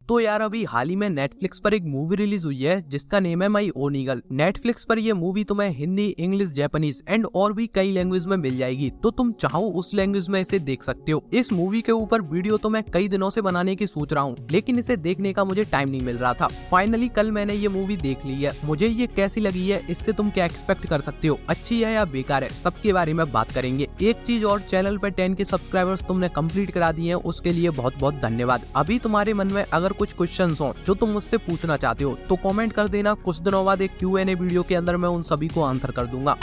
तो यार अभी हाल ही में नेटफ्लिक्स पर एक मूवी रिलीज हुई है जिसका नेम है माई ओन ईगल। नेटफ्लिक्स पर ये मूवी तुम्हें हिंदी, इंग्लिश, जापानीज एंड और भी कई लैंग्वेज में मिल जाएगी, तो तुम चाहो उस लैंग्वेज में इसे देख सकते हो। इस मूवी के ऊपर वीडियो तो मैं कई दिनों से बनाने की सोच रहा हूँ, लेकिन इसे देखने का मुझे टाइम नहीं मिल रहा था। फाइनली कल मैंने ये मूवी देख ली है। मुझे ये कैसी लगी है, इससे तुम क्या एक्सपेक्ट कर सकते हो, अच्छी है या बेकार है, सबके बारे में बात करेंगे। एक चीज और, चैनल पर 10 के सब्सक्राइबर्स तुमने कंप्लीट करा दिए हैं, उसके लिए बहुत बहुत धन्यवाद। अभी तुम्हारे मन में अगर कुछ क्वेश्चन हो जो तुम मुझसे पूछना चाहते हो तो कमेंट कर देना। कुछ दिनों बाद एक Q&A वीडियो के अंदर मैं उन सभी को आंसर कर दूंगा।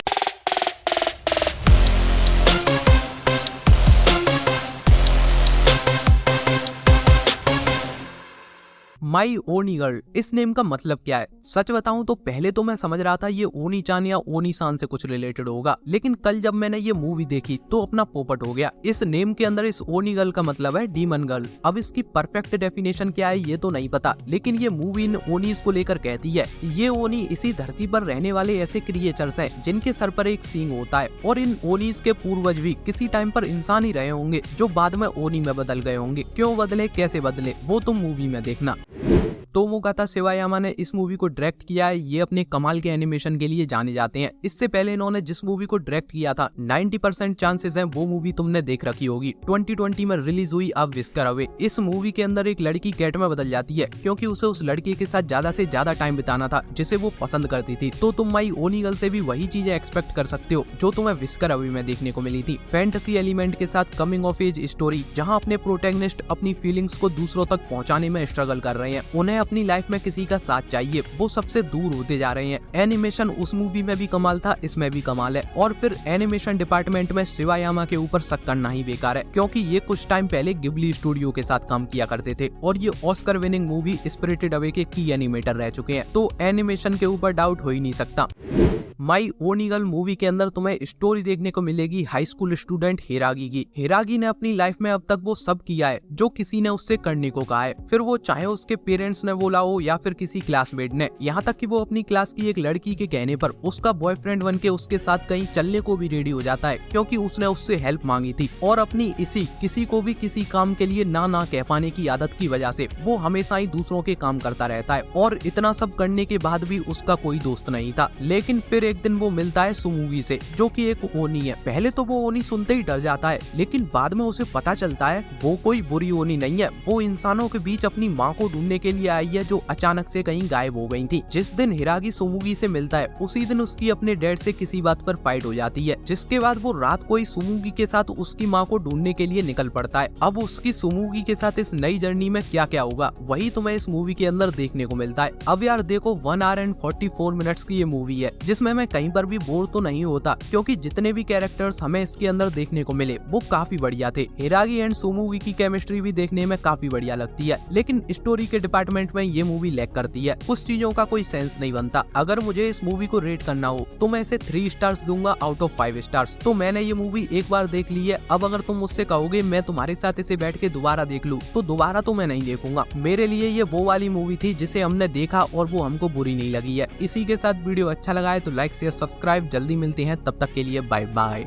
माई ओनी गर्ल, इस नेम का मतलब क्या है? सच बताऊं तो पहले तो मैं समझ रहा था ये ओनी चान या ओनी सान से कुछ रिलेटेड होगा, लेकिन कल जब मैंने ये मूवी देखी तो अपना पोपट हो गया। इस नेम के अंदर इस ओनी गर्ल का मतलब है डीमन गर्ल। अब इसकी परफेक्ट डेफिनेशन क्या है ये तो नहीं पता, लेकिन ये मूवी इन ओनीज को लेकर कहती है। ये ओनी इसी धरती पर रहने वाले ऐसे क्रिएचर्स हैं जिनके सर पर एक सींग होता है, और इन ओनीज के पूर्वज भी किसी टाइम पर इंसान ही रहे होंगे जो बाद में ओनी में बदल गए होंगे। क्यों बदले, कैसे बदले, वो तुम मूवी में देखना। तोमोकाता शिवायामा ने इस मूवी को डायरेक्ट किया है। ये अपने कमाल के एनिमेशन के लिए जाने जाते हैं। इससे पहले इन्होंने जिस मूवी को डायरेक्ट किया था 90% चांसेस हैं वो मूवी तुमने देख रखी होगी। 2020 में रिलीज हुई अब विस्कर अवे। इस मूवी के अंदर एक लड़की कैट में बदल जाती है क्योंकि उसे उस लड़के के साथ ज्यादा से ज्यादा टाइम बिताना था जिसे वो पसंद करती थी। तो तुम माई ओनी गर्ल से भी वही चीजें एक्सपेक्ट कर सकते हो जो तुम्हें विस्कर अवे में देखने को मिली थी। फैंटेसी एलिमेंट के साथ कमिंग ऑफ एज स्टोरी, जहाँ अपने प्रोटैगनिस्ट अपनी फीलिंग्स को दूसरों तक पहुँचाने में स्ट्रगल कर रहे हैं। उन्हें अपनी लाइफ में किसी का साथ चाहिए, वो सबसे दूर होते जा रहे हैं। एनिमेशन उस मूवी में भी कमाल था, इसमें भी कमाल है। और फिर एनिमेशन डिपार्टमेंट में शिवायामा के ऊपर शक करना ही बेकार है, क्योंकि ये कुछ टाइम पहले गिबली स्टूडियो के साथ काम किया करते थे और ये Oscar winning movie spirited away के की एनिमेटर रह चुके हैं, तो एनिमेशन के ऊपर डाउट हो ही नहीं सकता। माई ओनी गर्ल मूवी के अंदर तुम्हें स्टोरी देखने को मिलेगी हाई स्कूल स्टूडेंट हिरागी की। हिरागी ने अपनी लाइफ में अब तक वो सब किया है जो किसी ने उससे करने को कहा है, फिर वो चाहे उसके पेरेंट्स ने बोला हो या फिर किसी क्लासमेट ने। यहाँ तक कि वो अपनी क्लास की एक लड़की के कहने पर उसका बॉयफ्रेंड बन के उसके साथ कहीं चलने को भी रेडी हो जाता है, क्योंकि उसने उससे हेल्प मांगी थी। और अपनी इसी किसी को भी किसी काम के लिए ना कह पाने की आदत की वजह से वो हमेशा ही दूसरों के काम करता रहता है, और इतना सब करने के बाद भी उसका कोई दोस्त नहीं था। लेकिन फिर एक दिन वो मिलता है सुमुगी से, जो कि एक ओनी है। पहले तो वो ओनी सुनते ही डर जाता है, लेकिन बाद में उसे पता चलता है वो कोई बुरी ओनी नहीं है, वो इंसानों के बीच अपनी माँ को ढूंढने के लिए आई है जो अचानक से कहीं गायब हो गई थी। जिस दिन हिरागी सुमुगी से मिलता है उसी दिन उसकी अपने डैड से किसी बात पर फाइट हो जाती है, जिसके बाद वो रात को ही सुमुगी के साथ उसकी माँ को ढूंढने के लिए निकल पड़ता है। अब उसकी सुमुगी के साथ इस नई जर्नी में क्या क्या होगा वही तुम्हें इस मूवी के अंदर देखने को मिलता है। अब यार देखो, 1 आवर एंड 44 मिनट्स की ये मूवी है जिसमें मैं कहीं पर भी बोर तो नहीं होता, क्योंकि जितने भी कैरेक्टर्स हमें इसके अंदर देखने को मिले वो काफी बढ़िया थे। हिरागी एंड सुमुगी की केमिस्ट्री भी देखने में काफी बढ़िया लगती है, लेकिन स्टोरी के डिपार्टमेंट में ये मूवी लैग करती है। कुछ चीजों का कोई सेंस नहीं बनता। अगर मुझे इस मूवी को रेट करना हो तो मैं इसे 3 स्टार्स दूंगा आउट ऑफ 5 स्टार्स। तो मैंने ये मूवी एक बार देख ली है। अब अगर तुम मुझसे कहोगे मैं तुम्हारे साथ इसे बैठ के दोबारा देख लूं, तो दोबारा तो मैं नहीं देखूंगा। मेरे लिए ये वो वाली मूवी थी जिसे हमने देखा और वो हमको बुरी नहीं लगी है। इसी के साथ वीडियो अच्छा लगा है तो लाइक शेयर सब्सक्राइब। जल्दी मिलते हैं, तब तक के लिए बाय बाय।